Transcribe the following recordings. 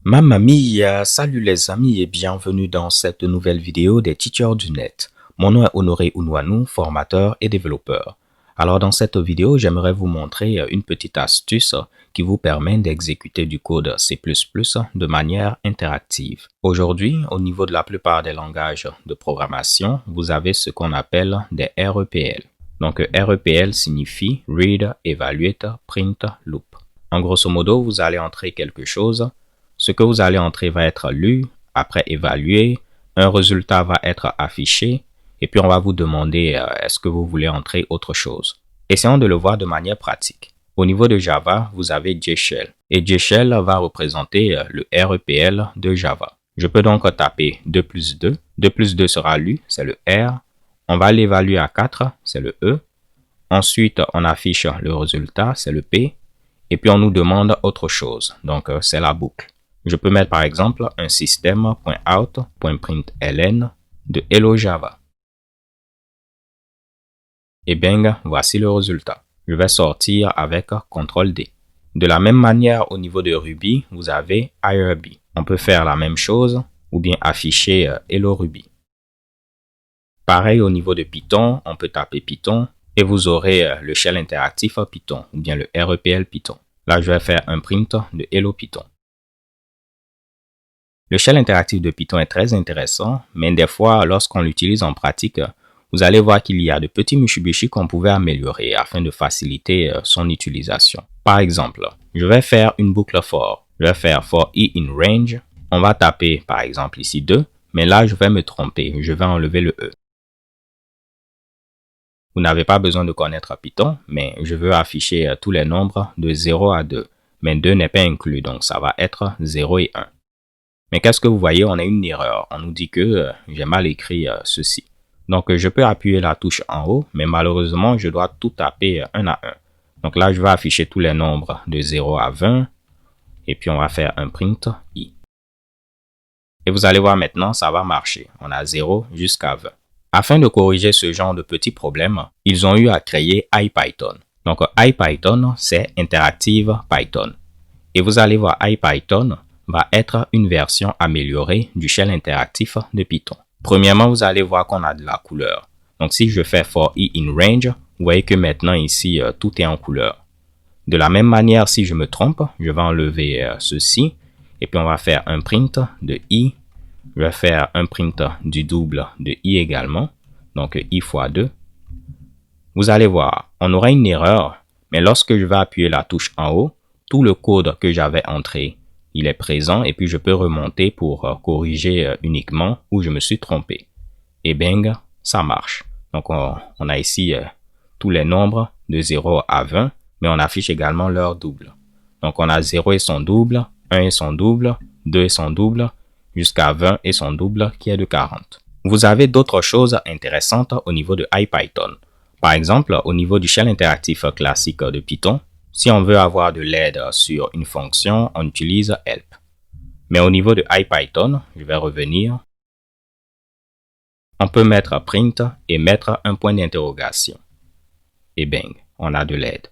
Mamma mia, salut les amis et bienvenue dans cette nouvelle vidéo des Teachers du Net. Mon nom est Honoré Unwanou, formateur et développeur. Alors dans cette vidéo, j'aimerais vous montrer une petite astuce qui vous permet d'exécuter du code C++ de manière interactive. Aujourd'hui, au niveau de la plupart des langages de programmation, vous avez ce qu'on appelle des REPL. Donc REPL signifie Read, Evaluate, Print, Loop. En grosso modo, vous allez entrer quelque chose. Ce que vous allez entrer va être lu, après évalué, un résultat va être affiché, et puis on va vous demander est-ce que vous voulez entrer autre chose. Essayons de le voir de manière pratique. Au niveau de Java, vous avez JShell, et JShell va représenter le REPL de Java. Je peux donc taper 2 plus 2, 2 plus 2 sera lu, c'est le R, on va l'évaluer à 4, c'est le E, ensuite on affiche le résultat, c'est le P, et puis on nous demande autre chose, donc c'est la boucle. Je peux mettre par exemple un système.out.println de Hello Java. Et bien, voici le résultat. Je vais sortir avec CTRL D. De la même manière, au niveau de Ruby, vous avez IRB. On peut faire la même chose ou bien afficher Hello Ruby. Pareil au niveau de Python, on peut taper Python et vous aurez le shell interactif Python ou bien le REPL Python. Là, je vais faire un print de Hello Python. Le shell interactif de Python est très intéressant, mais des fois, lorsqu'on l'utilise en pratique, vous allez voir qu'il y a de petits Mitsubishi qu'on pouvait améliorer afin de faciliter son utilisation. Par exemple, je vais faire une boucle for. Je vais faire for i in range. On va taper par exemple ici 2, mais là, je vais me tromper. Je vais enlever le E. Vous n'avez pas besoin de connaître Python, mais je veux afficher tous les nombres de 0 à 2. Mais 2 n'est pas inclus, donc ça va être 0 et 1. Mais qu'est-ce que vous voyez? On a une erreur. On nous dit que j'ai mal écrit ceci. Donc, je peux appuyer la touche en haut, mais malheureusement, je dois tout taper un à un. Donc là, je vais afficher tous les nombres de 0 à 20. Et puis, on va faire un print i. Et vous allez voir maintenant, ça va marcher. On a 0 jusqu'à 20. Afin de corriger ce genre de petits problèmes, ils ont eu à créer IPython. Donc, IPython, c'est Interactive Python. Et vous allez voir IPython va être une version améliorée du shell interactif de Python. Premièrement, vous allez voir qu'on a de la couleur. Donc, si je fais for i in range, vous voyez que maintenant ici, tout est en couleur. De la même manière, si je me trompe, je vais enlever ceci. Et puis, on va faire un print de i. Je vais faire un print du double de i également. Donc, i fois 2. Vous allez voir, on aura une erreur. Mais lorsque je vais appuyer la touche en haut, tout le code que j'avais entré, il est présent et puis je peux remonter pour corriger uniquement où je me suis trompé. Et bang, ça marche. Donc, on a ici tous les nombres de 0 à 20, mais on affiche également leur double. Donc, on a 0 et son double, 1 et son double, 2 et son double, jusqu'à 20 et son double qui est de 40. Vous avez d'autres choses intéressantes au niveau de IPython. Par exemple, au niveau du shell interactif classique de Python, si on veut avoir de l'aide sur une fonction, on utilise help. Mais au niveau de IPython, je vais revenir. On peut mettre print et mettre un point d'interrogation. Et bang, on a de l'aide.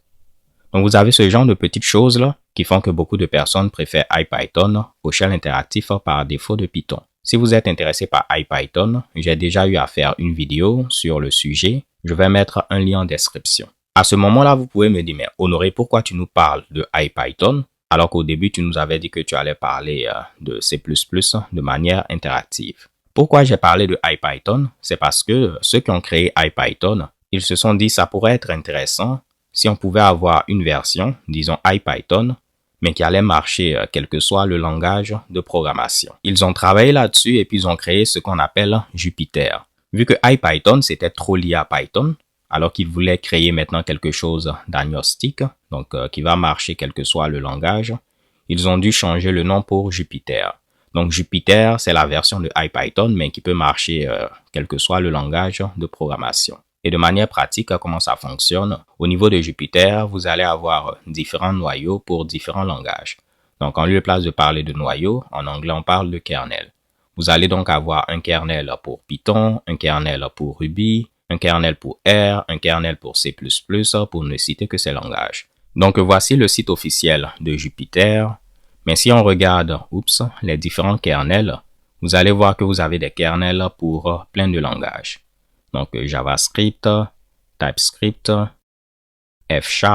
Donc vous avez ce genre de petites choses là qui font que beaucoup de personnes préfèrent IPython au shell interactif par défaut de Python. Si vous êtes intéressé par IPython, j'ai déjà eu à faire une vidéo sur le sujet. Je vais mettre un lien en description. À ce moment-là, vous pouvez me dire, mais Honoré, pourquoi tu nous parles de IPython alors qu'au début, tu nous avais dit que tu allais parler de C++ de manière interactive. Pourquoi j'ai parlé de IPython? C'est parce que ceux qui ont créé IPython, ils se sont dit ça pourrait être intéressant si on pouvait avoir une version, disons IPython, mais qui allait marcher quel que soit le langage de programmation. Ils ont travaillé là-dessus et puis ils ont créé ce qu'on appelle Jupyter. Vu que IPython, c'était trop lié à Python, alors qu'ils voulaient créer maintenant quelque chose d'agnostique, donc qui va marcher quel que soit le langage, ils ont dû changer le nom pour Jupyter. Donc Jupyter, c'est la version de IPython, mais qui peut marcher quel que soit le langage de programmation. Et de manière pratique, comment ça fonctionne? Au niveau de Jupyter, vous allez avoir différents noyaux pour différents langages. Donc en lieu et place de parler de noyau, en anglais on parle de kernel. Vous allez donc avoir un kernel pour Python, un kernel pour Ruby, un kernel pour R, un kernel pour C++, pour ne citer que ces langages. Donc voici le site officiel de Jupyter. Mais si on regarde les différents kernels, vous allez voir que vous avez des kernels pour plein de langages. Donc JavaScript, TypeScript, F#,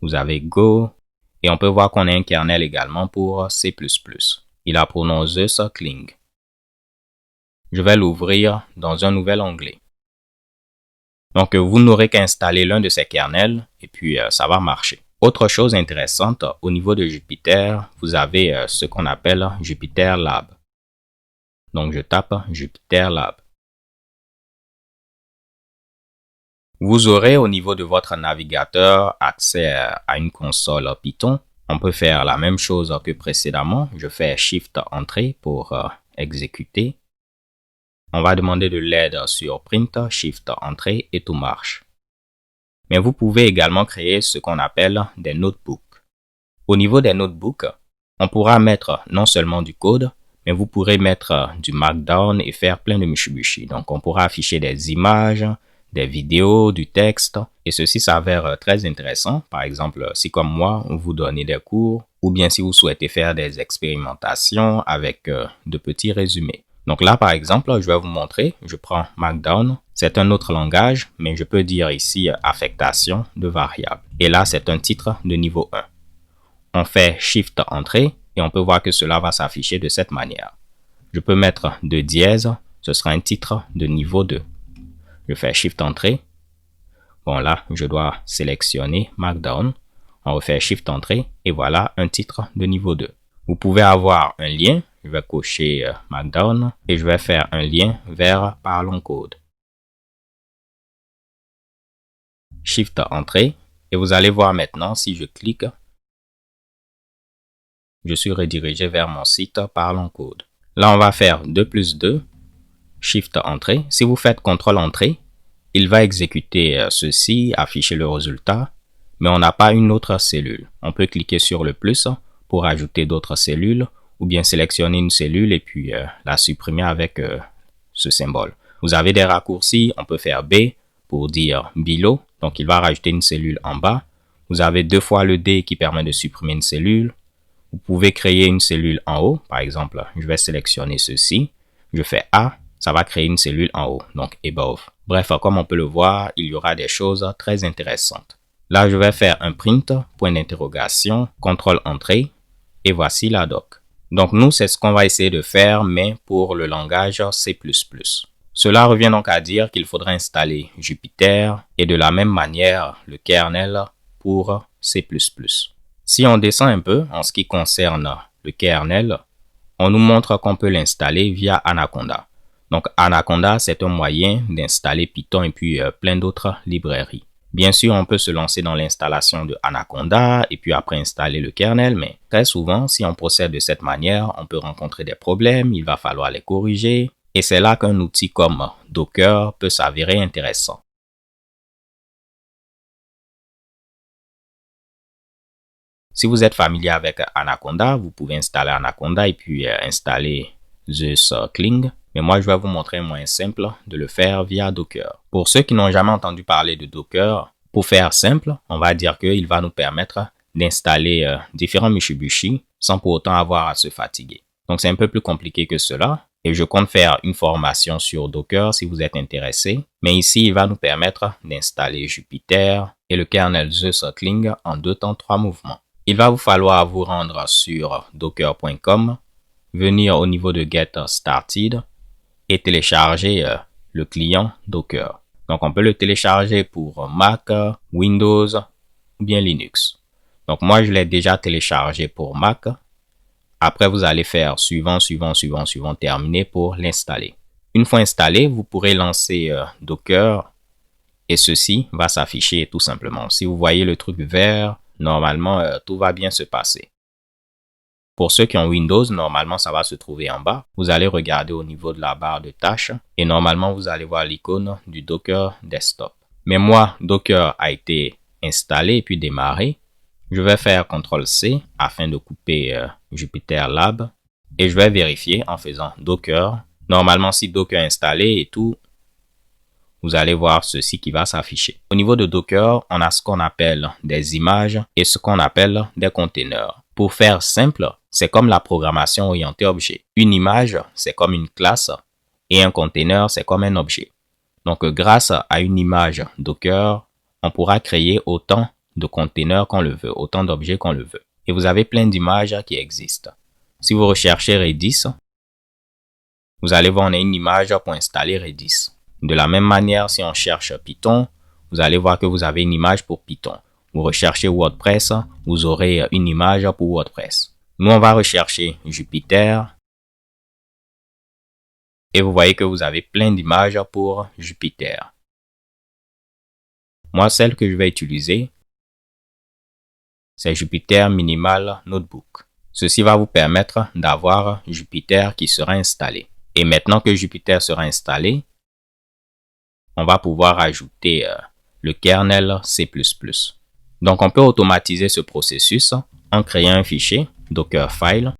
vous avez Go, et on peut voir qu'on a un kernel également pour C++. Il a pour nom Zeus Kling. Je vais l'ouvrir dans un nouvel onglet. Donc vous n'aurez qu'à installer l'un de ces kernels et puis ça va marcher. Autre chose intéressante, au niveau de Jupyter, vous avez ce qu'on appelle Jupyter Lab. Donc je tape Jupyter Lab. Vous aurez au niveau de votre navigateur accès à une console Python. On peut faire la même chose que précédemment. Je fais Shift Entrée pour exécuter. On va demander de l'aide sur Print, Shift Entrée et tout marche. Mais vous pouvez également créer ce qu'on appelle des notebooks. Au niveau des notebooks, on pourra mettre non seulement du code, mais vous pourrez mettre du Markdown et faire plein de Mitsubishi. Donc on pourra afficher des images, des vidéos, du texte, et ceci s'avère très intéressant. Par exemple, si comme moi, vous donnez des cours, ou bien si vous souhaitez faire des expérimentations avec de petits résumés. Donc là, par exemple, je vais vous montrer, je prends Markdown, c'est un autre langage, mais je peux dire ici affectation de variables. Et là, c'est un titre de niveau 1. On fait Shift Entrée et on peut voir que cela va s'afficher de cette manière. Je peux mettre de dièse, ce sera un titre de niveau 2. Je fais Shift Entrée. Bon là, je dois sélectionner Markdown. On refait Shift Entrée et voilà un titre de niveau 2. Vous pouvez avoir un lien. Je vais cocher Markdown et je vais faire un lien vers Parlons Code. Shift Entrée et vous allez voir maintenant si je clique, je suis redirigé vers mon site Parlons Code. Là, on va faire 2 plus 2, Shift Entrée. Si vous faites CTRL Entrée, il va exécuter ceci, afficher le résultat, mais on n'a pas une autre cellule. On peut cliquer sur le plus pour ajouter d'autres cellules ou bien sélectionner une cellule et puis la supprimer avec ce symbole. Vous avez des raccourcis, on peut faire B pour dire below, donc il va rajouter une cellule en bas. Vous avez 2 fois le D qui permet de supprimer une cellule. Vous pouvez créer une cellule en haut, par exemple, je vais sélectionner ceci, je fais A, ça va créer une cellule en haut, donc above. Bref, comme on peut le voir, il y aura des choses très intéressantes. Là, je vais faire un print, point d'interrogation, CTRL Entrée, et voici la doc. Donc nous, c'est ce qu'on va essayer de faire, mais pour le langage C++. Cela revient donc à dire qu'il faudra installer Jupyter et de la même manière le kernel pour C++. Si on descend un peu en ce qui concerne le kernel, on nous montre qu'on peut l'installer via Anaconda. Donc Anaconda, c'est un moyen d'installer Python et puis plein d'autres librairies. Bien sûr, on peut se lancer dans l'installation de Anaconda et puis après installer le kernel, mais très souvent, si on procède de cette manière, on peut rencontrer des problèmes, il va falloir les corriger, et c'est là qu'un outil comme Docker peut s'avérer intéressant. Si vous êtes familier avec Anaconda, vous pouvez installer Anaconda et puis installer Zeus Kling. Mais moi, je vais vous montrer un moyen simple de le faire via Docker. Pour ceux qui n'ont jamais entendu parler de Docker, pour faire simple, on va dire qu'il va nous permettre d'installer différents Mitsubishi sans pour autant avoir à se fatiguer. Donc, c'est un peu plus compliqué que cela. Et je compte faire une formation sur Docker si vous êtes intéressé. Mais ici, il va nous permettre d'installer Jupyter et le kernel Zeus Kling en 2 temps 3 mouvements. Il va vous falloir vous rendre sur docker.com, venir au niveau de Get Started et télécharger le client Docker. Donc, on peut le télécharger pour Mac, Windows ou bien Linux. Donc, moi, je l'ai déjà téléchargé pour Mac. Après, vous allez faire suivant, terminer pour l'installer. Une fois installé, vous pourrez lancer Docker et ceci va s'afficher tout simplement. Si vous voyez le truc vert, normalement, tout va bien se passer. Pour ceux qui ont Windows, normalement, ça va se trouver en bas. Vous allez regarder au niveau de la barre de tâches et normalement, vous allez voir l'icône du Docker Desktop. Mais moi, Docker a été installé et puis démarré. Je vais faire CTRL-C afin de couper Jupyter Lab et je vais vérifier en faisant Docker. Normalement, si Docker est installé et tout, vous allez voir ceci qui va s'afficher. Au niveau de Docker, on a ce qu'on appelle des images et ce qu'on appelle des conteneurs. Pour faire simple, c'est comme la programmation orientée objet. Une image, c'est comme une classe et un conteneur, c'est comme un objet. Donc, grâce à une image Docker, on pourra créer autant de conteneurs qu'on le veut, autant d'objets qu'on le veut. Et vous avez plein d'images qui existent. Si vous recherchez Redis, vous allez voir on a une image pour installer Redis. De la même manière, si on cherche Python, vous allez voir que vous avez une image pour Python. Vous recherchez WordPress, vous aurez une image pour WordPress. Nous, on va rechercher Jupyter. Et vous voyez que vous avez plein d'images pour Jupyter. Moi, celle que je vais utiliser, c'est Jupyter Minimal Notebook. Ceci va vous permettre d'avoir Jupyter qui sera installé. Et maintenant que Jupyter sera installé, on va pouvoir ajouter le kernel C++. Donc, on peut automatiser ce processus en créant un fichier Dockerfile.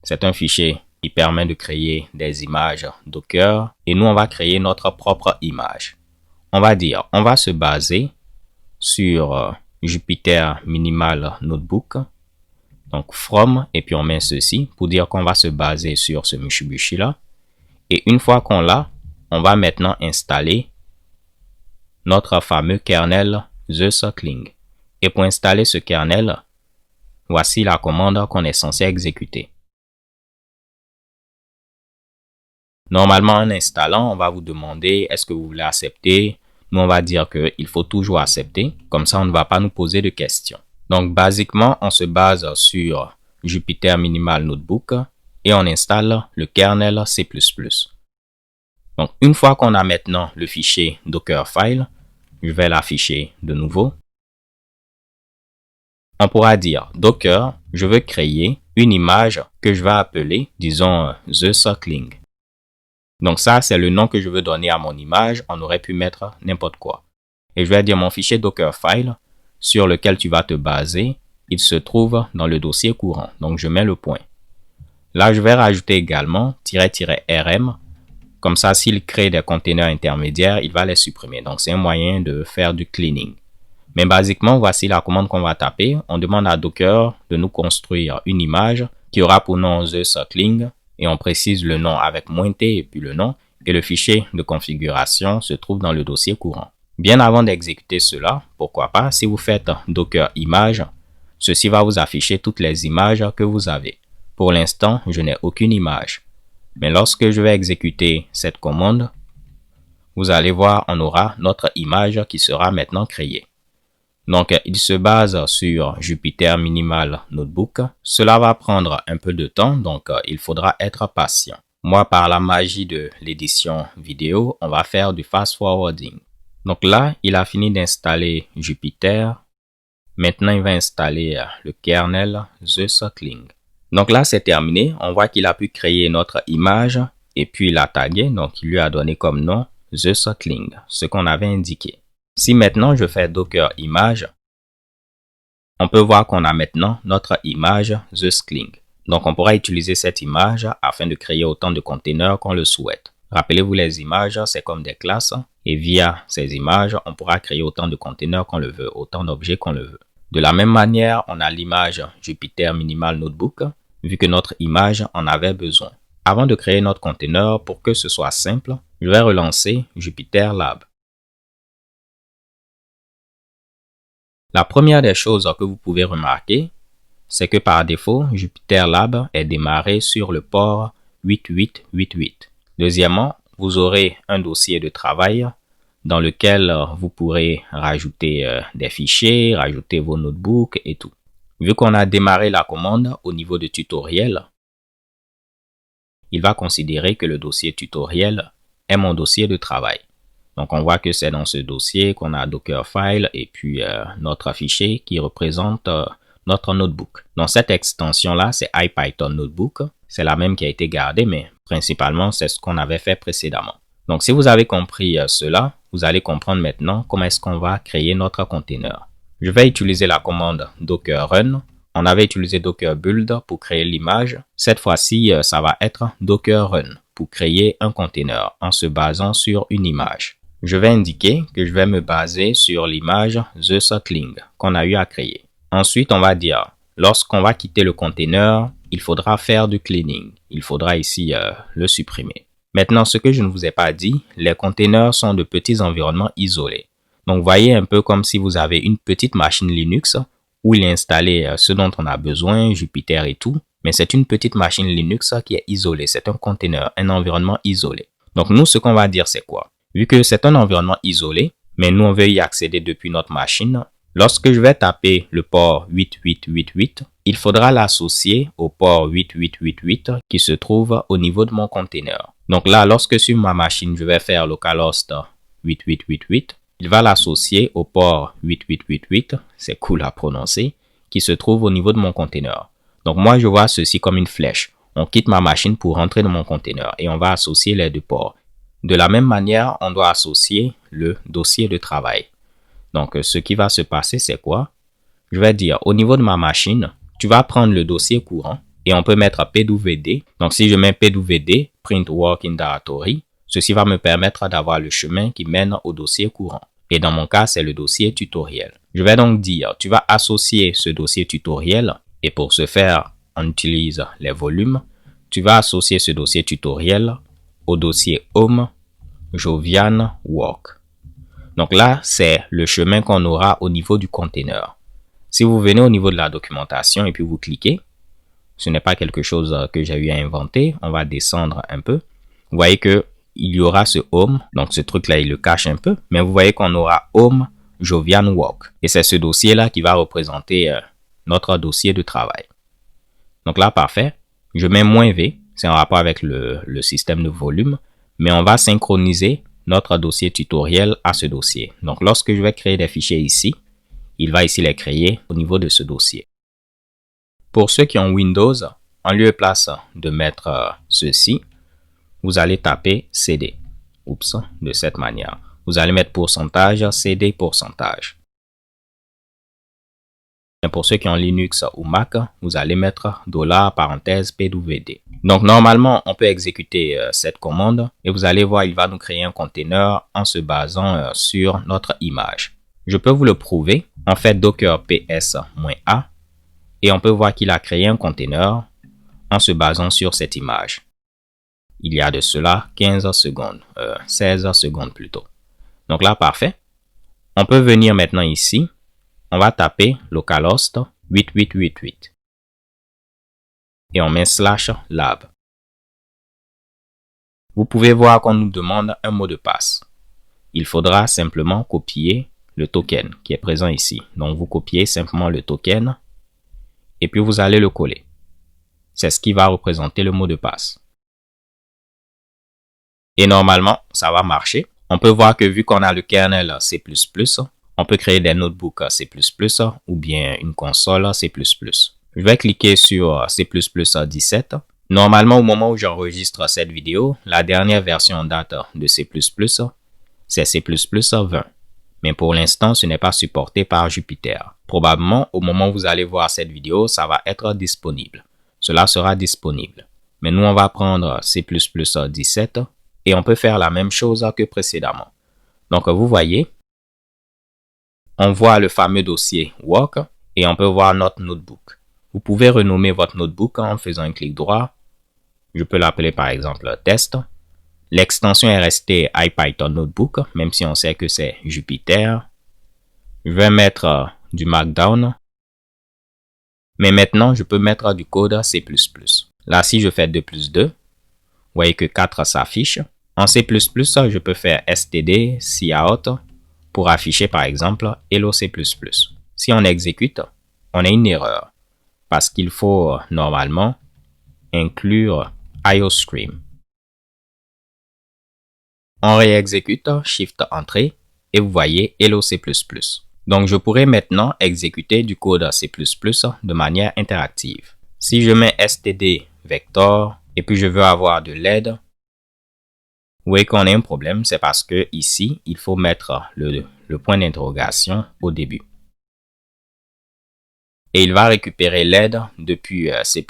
C'est un fichier qui permet de créer des images Docker. Et nous, on va créer notre propre image. On va dire, on va se baser sur Jupyter Minimal Notebook. Donc, from, et puis on met ceci pour dire qu'on va se baser sur ce Mitsubishi-là. Et une fois qu'on l'a, on va maintenant installer notre fameux kernel The Suckling. Et pour installer ce kernel, voici la commande qu'on est censé exécuter. Normalement, en installant, on va vous demander est-ce que vous voulez accepter. Nous, on va dire qu'il faut toujours accepter. Comme ça, on ne va pas nous poser de questions. Donc, basiquement, on se base sur Jupyter Minimal Notebook et on installe le kernel C++. Donc, une fois qu'on a maintenant le fichier Dockerfile, je vais l'afficher de nouveau. On pourra dire Docker, je veux créer une image que je vais appeler, disons, The Suckling. Donc ça, c'est le nom que je veux donner à mon image. On aurait pu mettre n'importe quoi. Et je vais dire mon fichier Dockerfile sur lequel tu vas te baser. Il se trouve dans le dossier courant. Donc je mets le point. Là, je vais rajouter également "-rm". Comme ça, s'il crée des conteneurs intermédiaires, il va les supprimer. Donc c'est un moyen de faire du cleaning. Mais basiquement, voici la commande qu'on va taper. On demande à Docker de nous construire une image qui aura pour nom The Suckling. Et on précise le nom avec "-t" et puis le nom. Et le fichier de configuration se trouve dans le dossier courant. Bien avant d'exécuter cela, pourquoi pas, si vous faites Docker image, ceci va vous afficher toutes les images que vous avez. Pour l'instant, je n'ai aucune image. Mais lorsque je vais exécuter cette commande, vous allez voir, on aura notre image qui sera maintenant créée. Donc, il se base sur Jupyter Minimal Notebook. Cela va prendre un peu de temps, donc il faudra être patient. Moi, par la magie de l'édition vidéo, on va faire du fast forwarding. Donc là, il a fini d'installer Jupyter. Maintenant, il va installer le kernel The Suckling. Donc là, c'est terminé. On voit qu'il a pu créer notre image et puis il l'a tagué. Donc, il lui a donné comme nom The Suckling, ce qu'on avait indiqué. Si maintenant je fais Docker image, on peut voir qu'on a maintenant notre image The Suckling. Donc on pourra utiliser cette image afin de créer autant de conteneurs qu'on le souhaite. Rappelez-vous, les images, c'est comme des classes et via ces images, on pourra créer autant de conteneurs qu'on le veut, autant d'objets qu'on le veut. De la même manière, on a l'image Jupyter Minimal Notebook, vu que notre image en avait besoin. Avant de créer notre conteneur, pour que ce soit simple, je vais relancer Jupyter Lab. La première des choses que vous pouvez remarquer, c'est que par défaut, Jupyter Lab est démarré sur le port 8888. Deuxièmement, vous aurez un dossier de travail dans lequel vous pourrez rajouter des fichiers, rajouter vos notebooks et tout. Vu qu'on a démarré la commande au niveau de tutoriel, il va considérer que le dossier tutoriel est mon dossier de travail. Donc, on voit que c'est dans ce dossier qu'on a Dockerfile et puis notre fichier qui représente notre notebook. Dans cette extension-là, c'est IPython Notebook. C'est la même qui a été gardée, mais principalement, c'est ce qu'on avait fait précédemment. Donc, si vous avez compris cela, vous allez comprendre maintenant comment est-ce qu'on va créer notre conteneur. Je vais utiliser la commande Docker Run. On avait utilisé Docker Build pour créer l'image. Cette fois-ci, ça va être Docker Run pour créer un conteneur en se basant sur une image. je vais indiquer que je vais me baser sur l'image TheSuckling qu'on a eu à créer. Ensuite, on va dire, lorsqu'on va quitter le container, il faudra faire du cleaning. Il faudra ici le supprimer. Maintenant, ce que je ne vous ai pas dit, les containers sont de petits environnements isolés. Donc, voyez un peu comme si vous avez une petite machine Linux où il est installé ce dont on a besoin, Jupyter et tout. Mais c'est une petite machine Linux qui est isolée. C'est un container, un environnement isolé. Donc, nous, ce qu'on va dire, c'est quoi? Vu que c'est un environnement isolé, mais nous, on veut y accéder depuis notre machine, lorsque je vais taper le port 8888, il faudra l'associer au port 8888 qui se trouve au niveau de mon container. Donc là, lorsque sur ma machine, je vais faire localhost 8888, il va l'associer au port 8888, c'est cool à prononcer, qui se trouve au niveau de mon container. Donc moi, je vois ceci comme une flèche. On quitte ma machine pour rentrer dans mon container et on va associer les deux ports. De la même manière, on doit associer le dossier de travail. Donc, ce qui va se passer, c'est quoi? Je vais dire, au niveau de ma machine, tu vas prendre le dossier courant et on peut mettre pwd. Donc, si je mets pwd, print working directory, ceci va me permettre d'avoir le chemin qui mène au dossier courant. Et dans mon cas, c'est le dossier tutoriel. Je vais donc dire, tu vas associer ce dossier tutoriel et pour ce faire, on utilise les volumes. Tu vas associer ce dossier tutoriel au dossier home Jovian Work. Donc là, c'est le chemin qu'on aura au niveau du container. Si vous venez au niveau de la documentation et puis vous cliquez, ce n'est pas quelque chose que j'ai eu à inventer. On va descendre un peu. Vous voyez que il y aura ce home. Donc ce truc-là, il le cache un peu. Mais vous voyez qu'on aura home Jovian Work. Et c'est ce dossier-là qui va représenter notre dossier de travail. Donc là, parfait. Je mets "-v". C'est en rapport avec le système de volume. Mais on va synchroniser notre dossier tutoriel à ce dossier. Donc, lorsque je vais créer des fichiers ici, il va ici les créer au niveau de ce dossier. Pour ceux qui ont Windows, en lieu et place de mettre ceci, vous allez taper CD. Oups, de cette manière. Vous allez mettre pourcentage, CD pourcentage. Et pour ceux qui ont Linux ou Mac, vous allez mettre $, pwd. Donc, normalement, on peut exécuter cette commande et vous allez voir, il va nous créer un container en se basant sur notre image. Je peux vous le prouver. On fait docker ps-a et on peut voir qu'il a créé un container en se basant sur cette image. Il y a de cela 15 secondes, 16 secondes plutôt. Donc là, parfait. On peut venir maintenant ici. On va taper localhost 8888 et on met /lab. Vous pouvez voir qu'on nous demande un mot de passe. Il faudra simplement copier le token qui est présent ici. Donc vous copiez simplement le token et puis vous allez le coller. C'est ce qui va représenter le mot de passe. Et normalement, ça va marcher. On peut voir que vu qu'on a le kernel C++, on peut créer des notebooks C++ ou bien une console C++. Je vais cliquer sur C++ 17. Normalement, au moment où j'enregistre cette vidéo, la dernière version en date de C++, c'est C++ 20. Mais pour l'instant, ce n'est pas supporté par Jupyter. Probablement, au moment où vous allez voir cette vidéo, ça va être disponible. Cela sera disponible. Mais nous, on va prendre C++ 17 et on peut faire la même chose que précédemment. Donc, vous voyez, on voit le fameux dossier Work et on peut voir notre notebook. Vous pouvez renommer votre notebook en faisant un clic droit. Je peux l'appeler par exemple test. L'extension est restée IPython Notebook, même si on sait que c'est Jupyter. Je vais mettre du Markdown. Mais maintenant, je peux mettre du code C++. Là, si je fais 2 + 2, vous voyez que 4 s'affiche. En C++, je peux faire std cout pour afficher par exemple hello C++. Si on exécute, on a une erreur parce qu'il faut normalement inclure ioscream. On réexécute, Shift Entrée et vous voyez hello C++. Donc je pourrais maintenant exécuter du code C++ de manière interactive. Si je mets std vector et puis je veux avoir de l'aide, vous voyez qu'on a un problème, c'est parce que ici, il faut mettre le point d'interrogation au début. Et il va récupérer l'aide depuis C++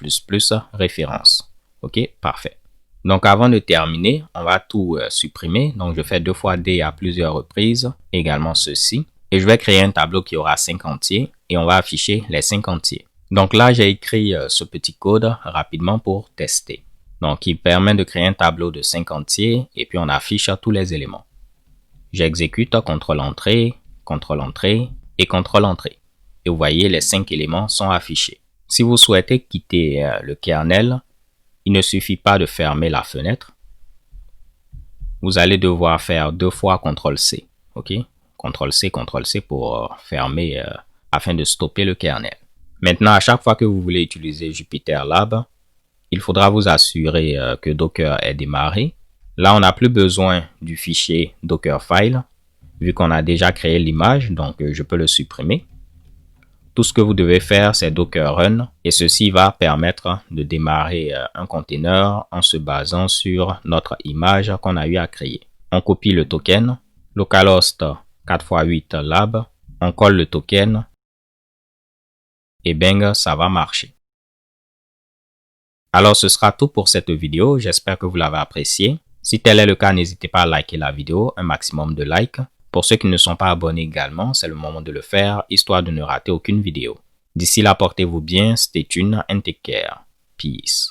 référence. OK, parfait. Donc avant de terminer, on va tout supprimer. Donc je fais 2 fois D à plusieurs reprises, également ceci. Et je vais créer un tableau qui aura 5 entiers et on va afficher les 5 entiers. Donc là, j'ai écrit ce petit code rapidement pour tester. Donc il permet de créer un tableau de 5 entiers et puis on affiche tous les éléments. J'exécute CTRL-Entrée, CTRL-Entrée et CTRL-Entrée. Et vous voyez, les 5 éléments sont affichés. Si vous souhaitez quitter le kernel, il ne suffit pas de fermer la fenêtre. Vous allez devoir faire 2 fois CTRL-C. OK? CTRL-C, CTRL-C pour fermer afin de stopper le kernel. Maintenant, à chaque fois que vous voulez utiliser Jupyter Lab, il faudra vous assurer que Docker est démarré. Là, on n'a plus besoin du fichier Dockerfile, vu qu'on a déjà créé l'image, donc je peux le supprimer. Tout ce que vous devez faire, c'est Docker Run, et ceci va permettre de démarrer un container en se basant sur notre image qu'on a eu à créer. On copie le token, localhost 4x8 lab, on colle le token, et bang, ça va marcher. Alors, ce sera tout pour cette vidéo. J'espère que vous l'avez apprécié. Si tel est le cas, n'hésitez pas à liker la vidéo, un maximum de likes. Pour ceux qui ne sont pas abonnés également, c'est le moment de le faire, histoire de ne rater aucune vidéo. D'ici là, portez-vous bien, stay tuned and take care. Peace.